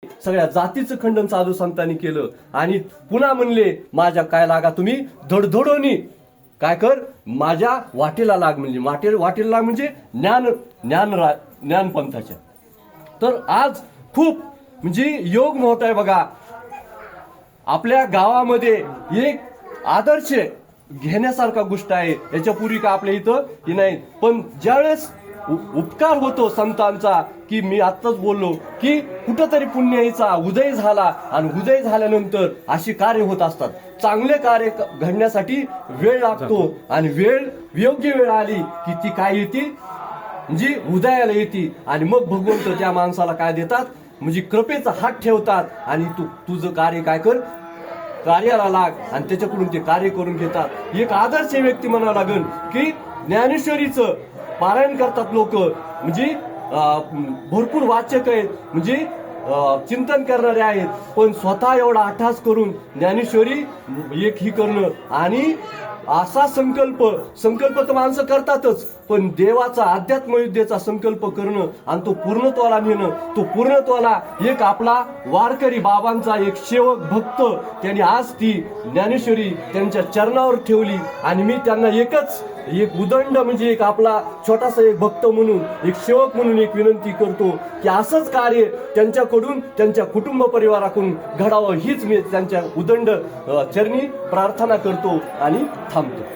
सगळ्या जातीचं खंडन साधू संतांनी केलं आणि पुन्हा म्हणले माझ्या काय लागा तुम्ही धडधडोनी काय कर माझ्या वाटेला लाग म्हणजे वाटेला लाग म्हणजे ज्ञानपंथाच्या. तर आज खूप म्हणजे योग मोठा आहे बघा. आपल्या गावामध्ये एक आदर्श घेण्यासारखा गोष्ट आहे. याच्यापूर्वी का आपल्या इथं ही नाही, पण ज्यावेळेस उपकार होतो संतांचा, की मी आत्ताच बोललो की कुठंतरी पुण्याईचा उदय झाला आणि उदय झाल्यानंतर अशी कार्य होत असतात. चांगले कार्य घडण्यासाठी वेळ लागतो आणि योग्य वेळ आली की ती काय येते म्हणजे उदयाला येते आणि मग भगवंत त्या माणसाला काय देतात म्हणजे कृपेचा हात ठेवतात आणि तुझं कार्य काय कर कार्याला लाग आणि त्याच्याकडून ते कार्य करून घेतात. एक आदर्श व्यक्ती म्हणावं लागेल की ज्ञानेश्वरीचं पारायण करतात लोक म्हणजे भरपूर वाचक आहेत म्हणजे चिंतन करणारे आहेत, पण स्वतः एवढा अठ्ठास करून ज्ञानेश्वरी एक ही करणं आणि असा संकल्प तर माणसं करतातच, पण देवाचा अध्यात्मविद्येचा संकल्प करणं आणि तो पूर्णत्वाला नेणं, तो पूर्णत्वाला एक आपला वारकरी बाबांचा एक सेवक भक्त त्यांनी आज ती ज्ञानेश्वरी त्यांच्या चरणावर ठेवली आणि मी त्यांना एक उदंड म्हणजे एक आपला छोटासा एक भक्त म्हणून एक सेवक म्हणून एक विनंती करतो की असंच कार्य त्यांच्याकडून त्यांच्या कुटुंब परिवाराकडून घडावं हीच मी त्यांच्या उदंड चरणी प्रार्थना करतो आणि थांबतो.